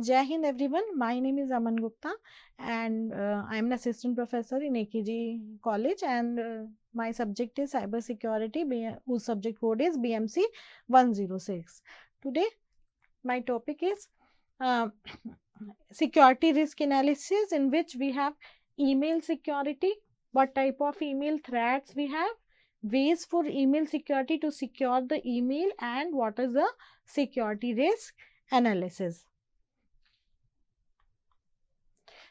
Jai Hind everyone, my name is Aman Gupta and I am an assistant professor in Akgec college and my subject is cyber security whose subject code is BMC 106. Today my topic is uh, security risk analysis, in which we have email security, what type of email threats we have, ways for email security to secure the email, and what is the security risk analysis.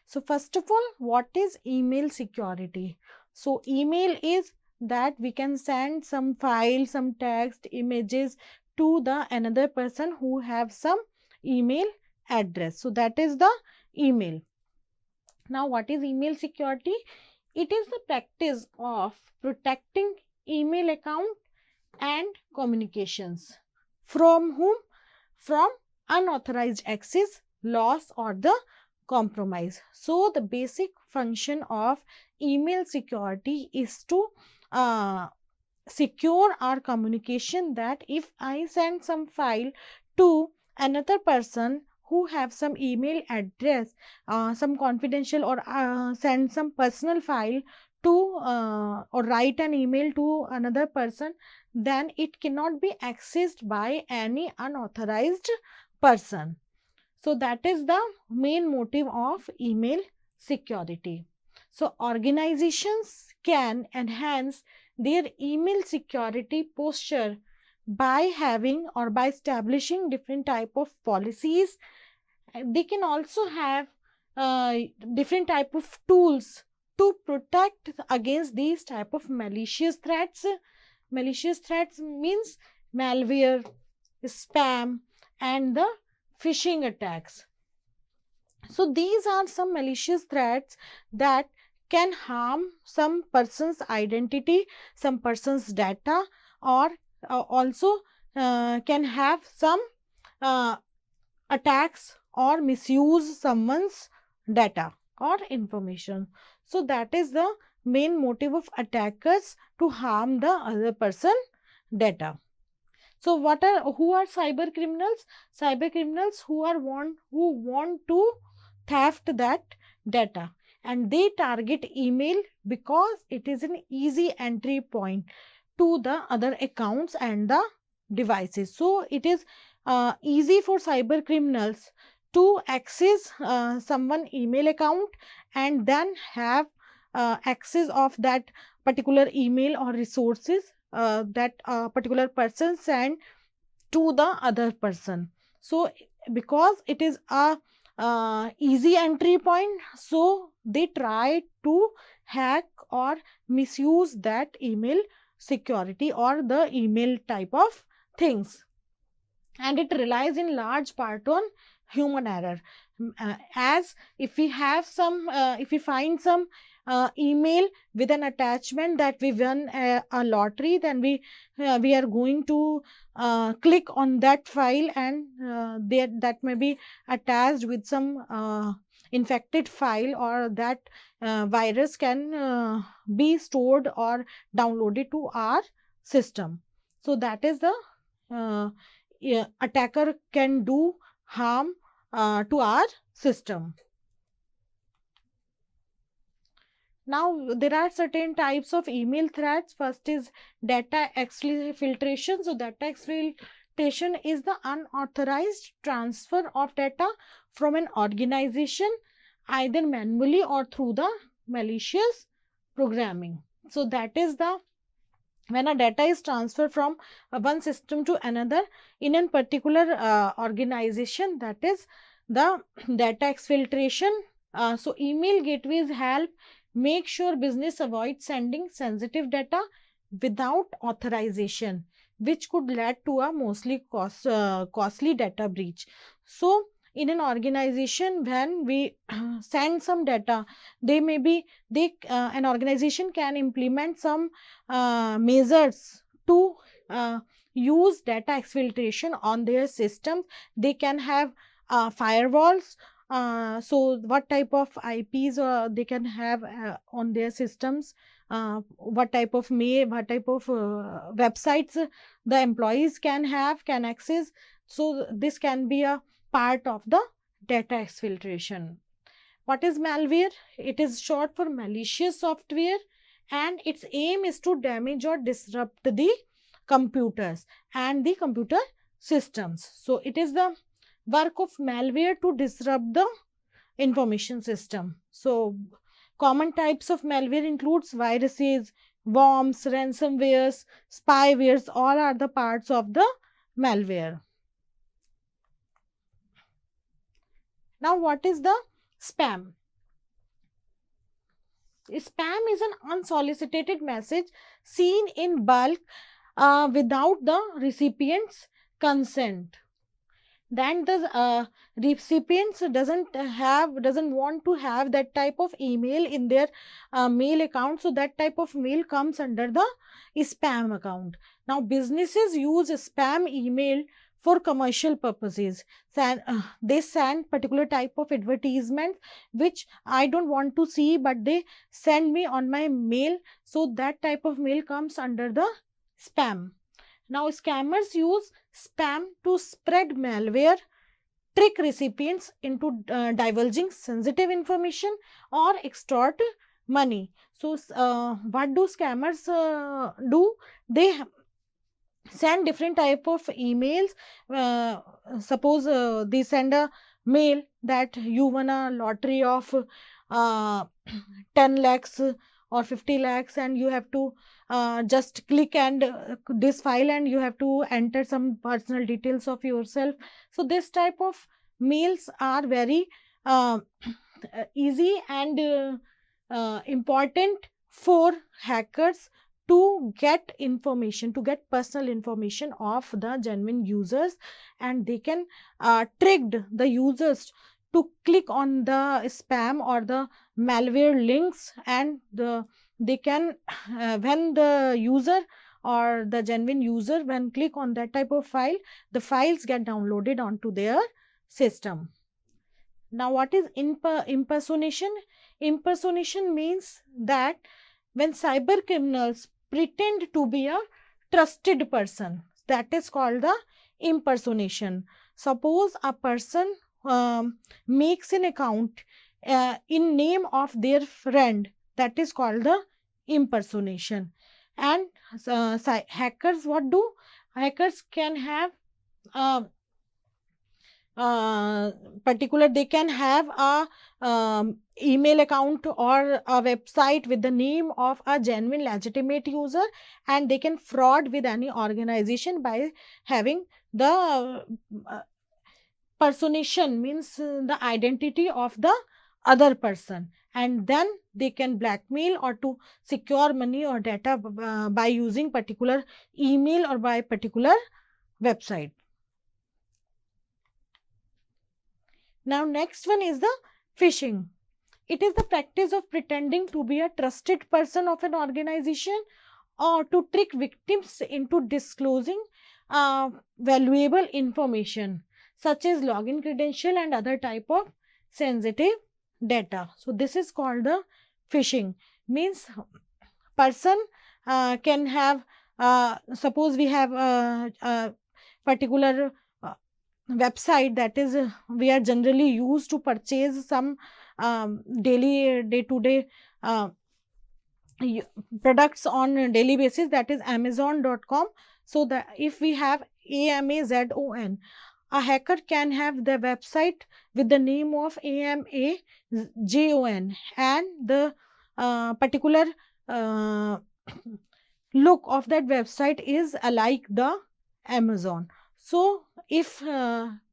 So first of all, what is email security? So email is that we can send some file, some text, images to the another person who have some email address. So that is the email. Now what is email security? It is the practice of protecting email account and communications. From whom? From unauthorized access, loss, or the compromise. So the basic function of email security is to secure our communication, that if I send some file to another person who have some email address, some confidential, or send some personal file to or write an email to another person, then it cannot be accessed by any unauthorized person. So that is the main motive of email security. So organizations can enhance their email security posture by having or by establishing different type of policies. They can also have different type of tools to protect against these type of malicious threats. Malicious threats means malware, spam, and the phishing attacks. So these are some malicious threats that can harm some person's identity, some person's data, or also can have some uh, attacks or misuse someone's data or information. So that is the main motive of attackers, to harm the other person data. So who are cyber criminals? Cyber criminals who want to theft that data, and they target email because it is an easy entry point to the other accounts and the devices. So it is easy for cyber criminals to access someone email account and then have access of that particular email or resources that particular person sent to the other person. So because it is a easy entry point, so they try to hack or misuse that email security or the email type of things, and it relies in large part on human error. As if we have some if we find some email with an attachment that we won a lottery, then we are going to click on that file, and that may be attached with some infected file, or that virus can be stored or downloaded to our system. So that is the attacker can do harm to our system. Now there are certain types of email threats. First is data exfiltration. So data exfiltration is the unauthorized transfer of data from an organization, either manually or through the malicious programming. So that is the when a data is transferred from one system to another in a particular organization, that is the data exfiltration. So email gateways help make sure business avoids sending sensitive data without authorization, which could lead to a mostly costly data breach. So in an organization, when we send some data, an organization can implement some measures to use data exfiltration on their systems. They can have firewalls. So what type of IPs they can have on their systems, what type of websites the employees can access. So this can be a part of the data exfiltration. What is malware? It is short for malicious software, and its aim is to damage or disrupt the computers and the computer systems. So it is the work of malware to disrupt the information system. So common types of malware includes viruses, worms, ransomwares, spywares, all are the parts of the malware. Now what is the spam? Spam is an unsolicited message seen in bulk without the recipient's consent. Then the recipients doesn't want to have that type of email in their mail account, so that type of mail comes under the spam account. Now businesses use spam email for commercial purposes. They send particular type of advertisement which I don't want to see, but they send me on my mail, so that type of mail comes under the spam. Now scammers use spam to spread malware, trick recipients into divulging sensitive information, or extort money. So what do scammers do? They send different type of emails. Suppose they send a mail that you won a lottery of uh, 10 lakhs or 50 lakhs, and you have to just click and this file, and you have to enter some personal details of yourself. So this type of mails are very uh, easy and important for hackers to get information, to get personal information of the genuine users, and they can trick the users to click on the spam or the malware links, and they can when the user or the genuine user when click on that type of file, the files get downloaded onto their system. Now what is impersonation? Impersonation means that when cyber criminals pretend to be a trusted person, that is called the impersonation. Suppose a person makes an account in name of their friend, that is called the impersonation. And hackers, what do? Hackers can have uh, uh, particular, they can have a email account or a website with the name of a genuine legitimate user, and they can fraud with any organization by having the personation, means the identity of the other person, and then they can blackmail or to secure money or data by using particular email or by particular website. Now next one is the phishing. It is the practice of pretending to be a trusted person of an organization or to trick victims into disclosing valuable information such as login credential and other type of sensitive data. So this is called the phishing. Means person can have suppose we have a particular website that is we are generally used to purchase some daily day to day products on a daily basis, that is amazon.com. So that if we have amazon, a hacker can have the website with the name of amazon, and the particular uh, look of that website is alike the Amazon. So if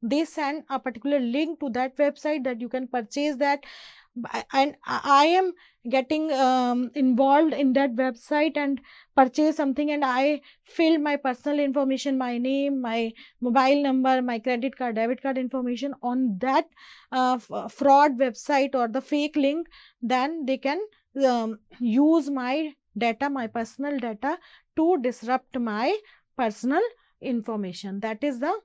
they send a particular link to that website that you can purchase that, and I am getting involved in that website and purchase something, and I fill my personal information, my name, my mobile number, my credit card, debit card information on that fraud website or the fake link, then they can use my data, my personal data, to disrupt my personal information. That is the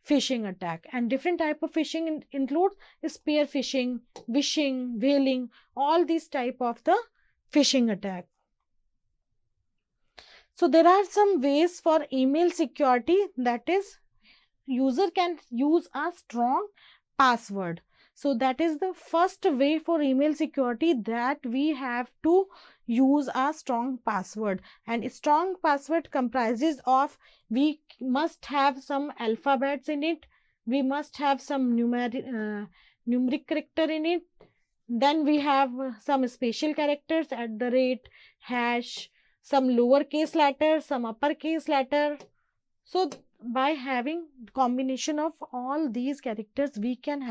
phishing attack. And different type of phishing include spear phishing, wishing, whaling, all these type of the phishing attack. So there are some ways for email security, that is user can use a strong password. So that is the first way for email security, that we have to use a strong password. And strong password comprises of, we must have some alphabets in it, we must have some numeric character in it, then we have some special characters at the rate, hash, some lowercase letter, some uppercase letter. So by having combination of all these characters, we can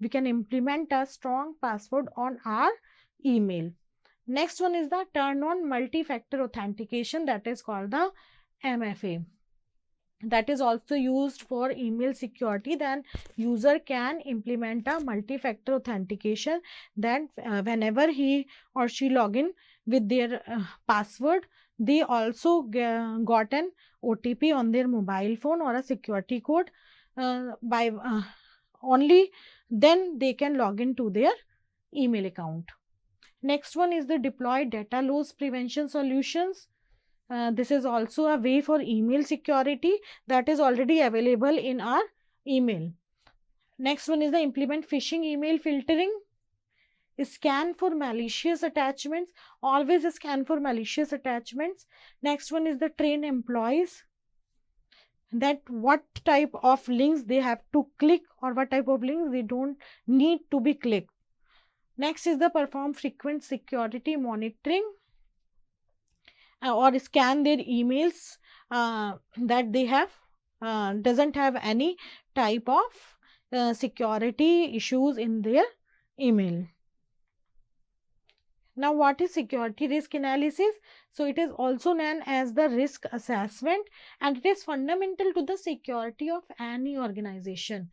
implement a strong password on our email. Next one is the turn on multi-factor authentication, that is called the MFA. That is also used for email security. Then user can implement a multi-factor authentication, then whenever he or she log in with their password, they also got an OTP on their mobile phone or a security code, by only then they can log into their email account. Next one is the deploy data loss prevention solutions. This is also a way for email security that is already available in our email. Next one is the implement phishing email filtering. Scan for malicious attachments. Always scan for malicious attachments. Next one is the train employees, that what type of links they have to click or what type of links they don't need to be clicked. Next is the perform frequent security monitoring, or scan their emails that they have doesn't have any type of security issues in their email. Now, what is security risk analysis? So it is also known as the risk assessment, and it is fundamental to the security of any organization.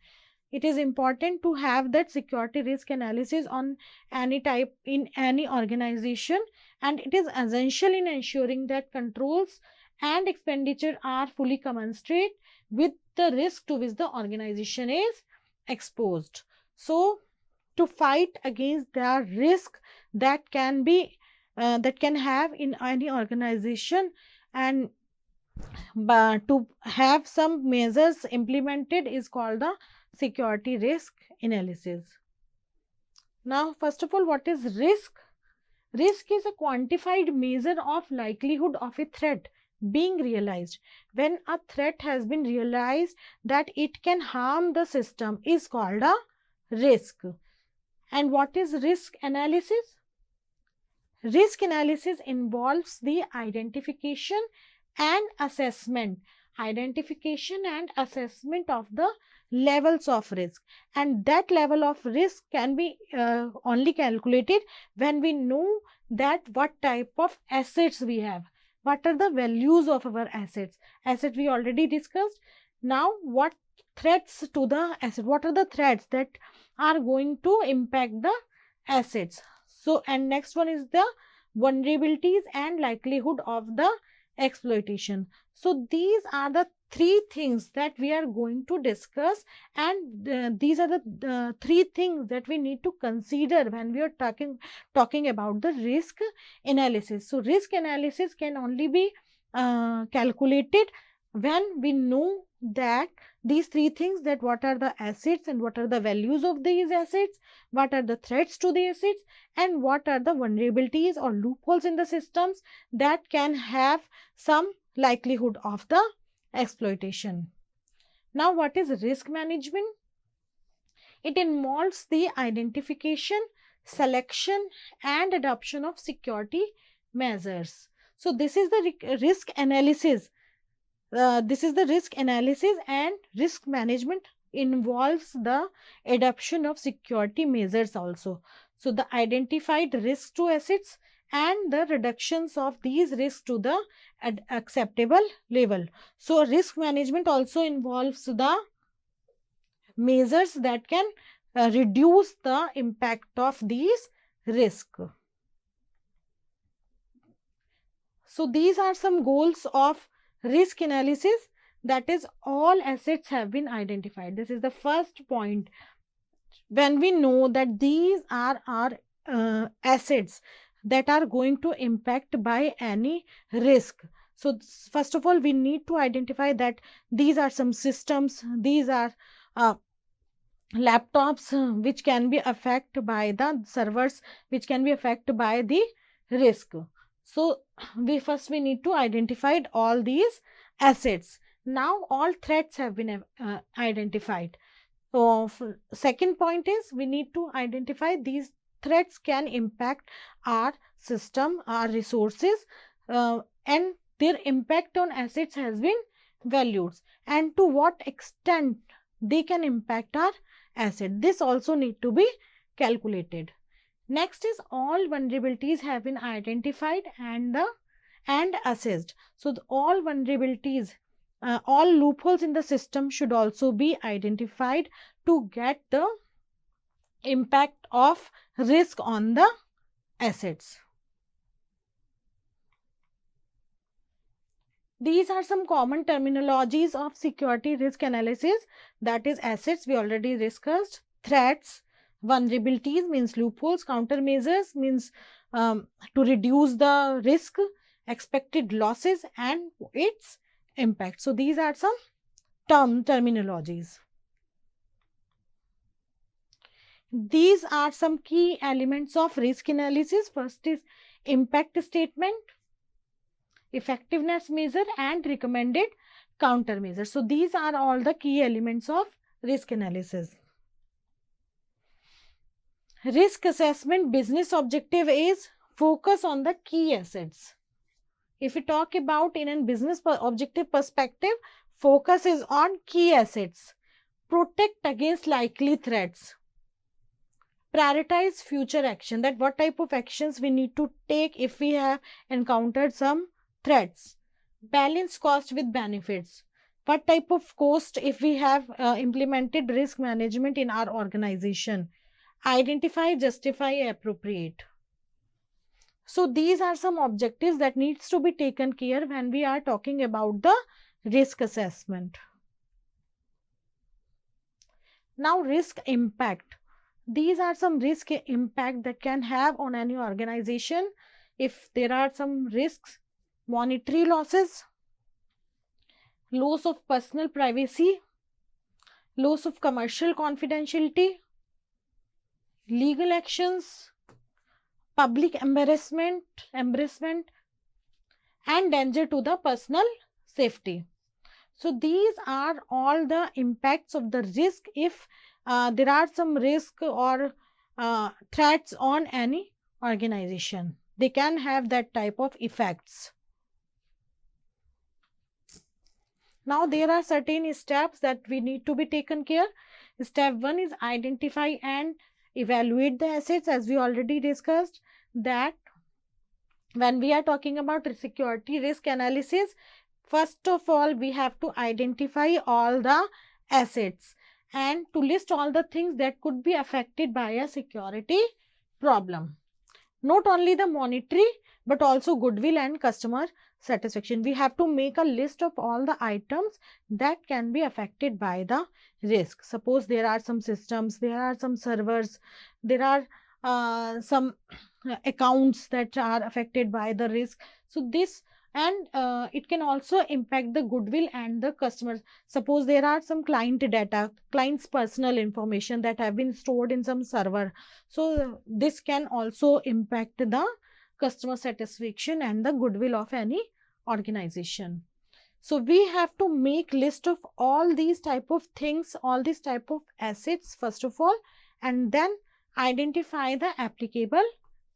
It is important to have that security risk analysis on any type in any organization, and it is essential in ensuring that controls and expenditure are fully commensurate with the risk to which the organization is exposed. So to fight against the risk that can be that can have in any organization, and to have some measures implemented, is called the security risk analysis. Now, first of all, what is risk? Risk is a quantified measure of likelihood of a threat being realized. When a threat has been realized that it can harm the system, is called a risk. And what is risk analysis? Risk analysis involves the identification and assessment of the levels of risk, and that level of risk can be only calculated when we know that what type of assets we have, what are the values of our assets. Asset we already discussed. Now, what threats to the asset, what are the threats that are going to impact the assets. So, and next one is the vulnerabilities and likelihood of the exploitation. So these are the three things that we are going to discuss, and these are the three things that we need to consider when we are talking about the risk analysis. So risk analysis can only be calculated when we know that these three things, that what are the assets and what are the values of these assets, what are the threats to the assets, and what are the vulnerabilities or loopholes in the systems that can have some likelihood of the exploitation. Now, what is risk management? It involves the identification, selection, and adoption of security measures. So this is the risk analysis. This is the risk analysis, and risk management involves the adoption of security measures also. So the identified risks to assets and the reductions of these risks to the acceptable level. So risk management also involves the measures that can reduce the impact of these risks. So these are some goals of risk analysis, that is, all assets have been identified. This is the first point. When we know that these are our assets that are going to impact by any risk. So first of all, we need to identify that these are some systems, these are laptops which can be affected by the servers, which can be affected by the risk. So we need to identify all these assets. Now all threats have been identified. So second point is we need to identify these threats can impact our system, our resources, and their impact on assets has been valued, and to what extent they can impact our asset. This also need to be calculated. Next is all vulnerabilities have been identified and assessed. So all vulnerabilities, all loopholes in the system should also be identified to get the impact of risk on the assets. These are some common terminologies of security risk analysis. That is assets, we already discussed. Threats, vulnerabilities means loopholes, countermeasures means to reduce the risk, expected losses and its impact. So these are some terminologies. These are some key elements of risk analysis. First is impact statement, effectiveness measure and recommended countermeasures. So these are all the key elements of risk analysis. Risk assessment business objective is focus on the key assets. If we talk about in a business objective perspective, focus is on key assets, protect against likely threats, prioritize future action, that what type of actions we need to take if we have encountered some threats, balance cost with benefits, what type of cost if we have implemented risk management in our organization, identify, justify, appropriate. So these are some objectives that needs to be taken care when we are talking about the risk assessment. Now risk impact. These are some risk impact that can have on any organization if there are some risks: monetary losses, loss of personal privacy, loss of commercial confidentiality, legal actions, public embarrassment, and danger to the personal safety. So these are all the impacts of the risk if there are some risk or threats on any organization. They can have that type of effects. Now there are certain steps that we need to be taken care. Step 1 is identify and evaluate the assets, as we already discussed that when we are talking about security risk analysis, first of all we have to identify all the assets and to list all the things that could be affected by a security problem. Not only the monetary but also goodwill and customer satisfaction. We have to make a list of all the items that can be affected by the risk. Suppose there are some systems, there are some servers, there are some accounts that are affected by the risk. So this and it can also impact the goodwill and the customers. Suppose there are some client data, client's personal information that have been stored in some server. So this can also impact the customer satisfaction and the goodwill of any organization. So we have to make list of all these type of things, all these type of assets first of all, and then identify the applicable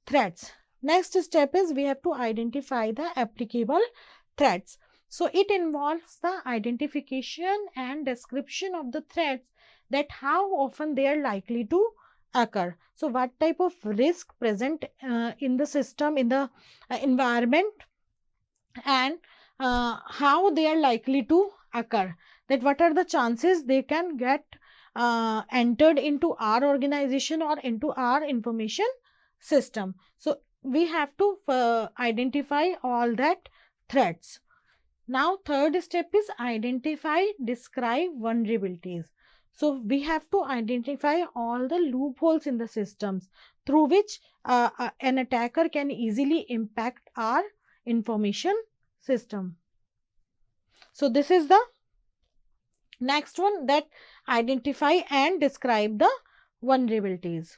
threats. Next step is we have to identify the applicable threats. So it involves the identification and description of the threats, that how often they are likely to occur. So what type of risk present in the system, in the environment, and how they are likely to occur, that what are the chances they can get entered into our organization or into our information system. So we have to identify all that threats. Now third step is identify, describe vulnerabilities. So we have to identify all the loopholes in the systems through which an attacker can easily impact our information system. So this is the Next one, that identify and describe the vulnerabilities.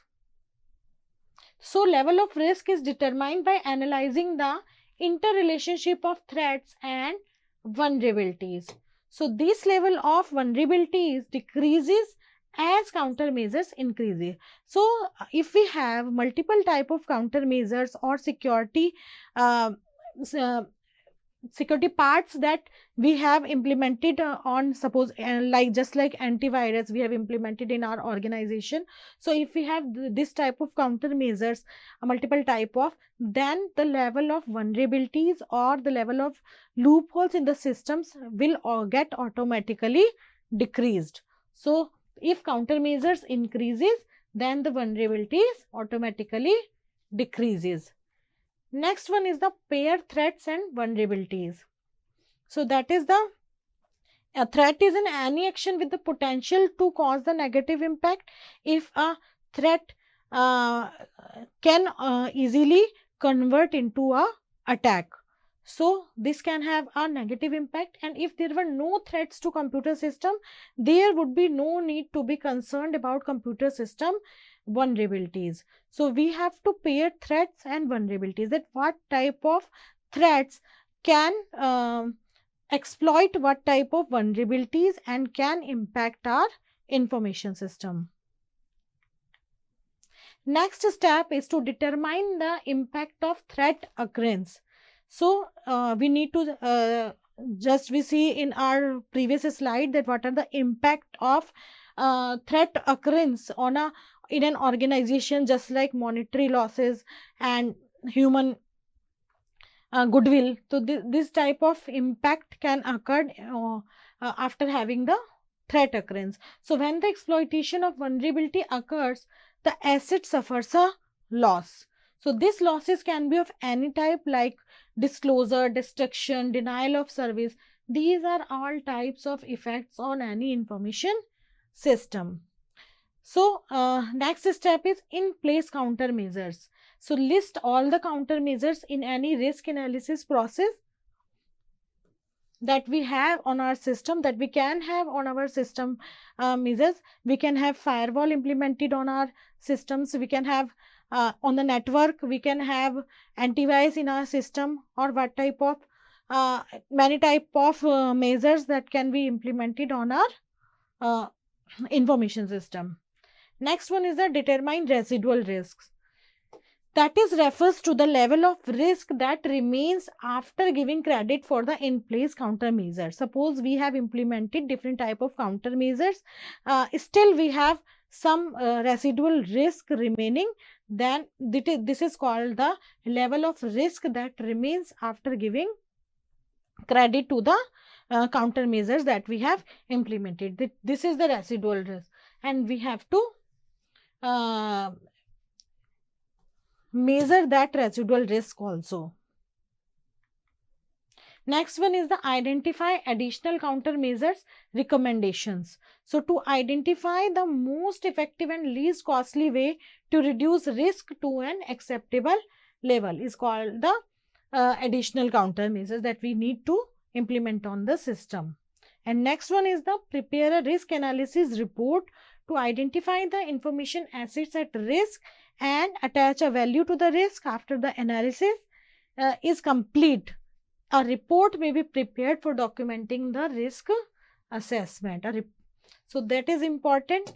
So level of risk is determined by analyzing the interrelationship of threats and vulnerabilities. So this level of vulnerabilities decreases as countermeasures increases. So if we have multiple type of countermeasures or uh, uh, security parts that we have implemented on, suppose like just like antivirus we have implemented in our organization. So if we have this type of countermeasures, a multiple type of, then the level of vulnerabilities or the level of loopholes in the systems will get automatically decreased. So if countermeasures increases, then the vulnerabilities automatically decreases. Next one is the pair threats and vulnerabilities. So that is the a threat is in any action with the potential to cause the negative impact. If a threat uh, can easily convert into a attack, so this can have a negative impact. And if there were no threats to computer system, there would be no need to be concerned about computer system vulnerabilities. So we have to pair threats and vulnerabilities, that what type of threats can exploit what type of vulnerabilities and can impact our information system. Next step is to determine the impact of threat occurrence. So we need to just we see in our previous slide that what are the impact of threat occurrence on a in an organization, just like monetary losses and human goodwill. So this type of impact can occur after having the threat occurrence. So when the exploitation of vulnerability occurs, the asset suffers a loss. So these losses can be of any type, like disclosure, destruction, denial of service. These are all types of effects on any information system. So next step is in place countermeasures. So list all the countermeasures in any risk analysis process that we have on our system, that we can have on our system measures. We can have firewall implemented on our systems. We can have on the network, we can have antivirus in our system, or what type of many type of measures that can be implemented on our uh, information system. Next one is the determine residual risks. That is refers to the level of risk that remains after giving credit for the in place countermeasures. Suppose we have implemented different type of countermeasures, still we have some residual risk remaining, then this is called the level of risk that remains after giving credit to the countermeasures that we have implemented. This is the residual risk, and we have to uh, measure that residual risk also. Next one is the identify additional countermeasures recommendations. So to identify the most effective and least costly way to reduce risk to an acceptable level is called the additional countermeasures that we need to implement on the system. And next one is the prepare a risk analysis report to identify the information assets at risk and attach a value to the risk. After the analysis is complete, a report may be prepared for documenting the risk assessment. So that is important.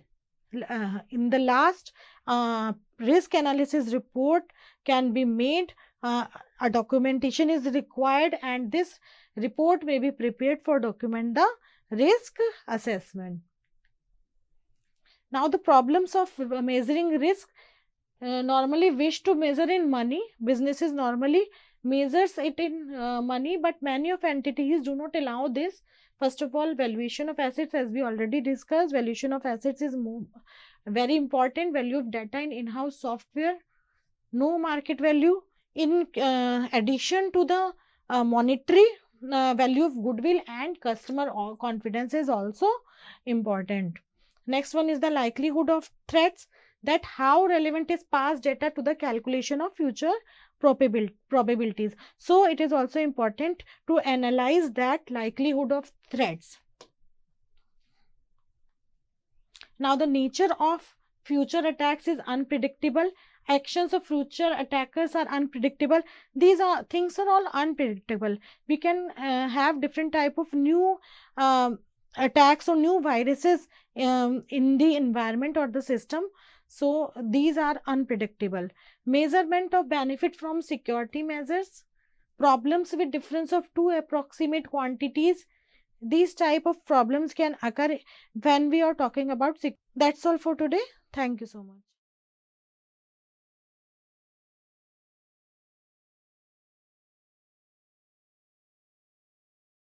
In the last risk analysis report can be made, a documentation is required, and this report may be prepared for document the risk assessment. Now the problems of measuring risk. Normally wish to measure in money. Businesses normally measures it in money, but many of entities do not allow this. First of all, valuation of assets, as we already discussed, valuation of assets is very important. Value of data in in-house software, no market value. In addition to the monetary value of goodwill and customer confidence is also important. Next one is the likelihood of threats, that how relevant is past data to the calculation of future probabilities. So it is also important to analyze that likelihood of threats. Now, the nature of future attacks is unpredictable. Actions of future attackers are unpredictable. These are things are all unpredictable. We can have different type of new um, attacks or new viruses in the environment or the system. So these are unpredictable. Measurement of benefit from security measures, problems with difference of two approximate quantities. These type of problems can occur when we are talking about that's all for today. Thank you so much.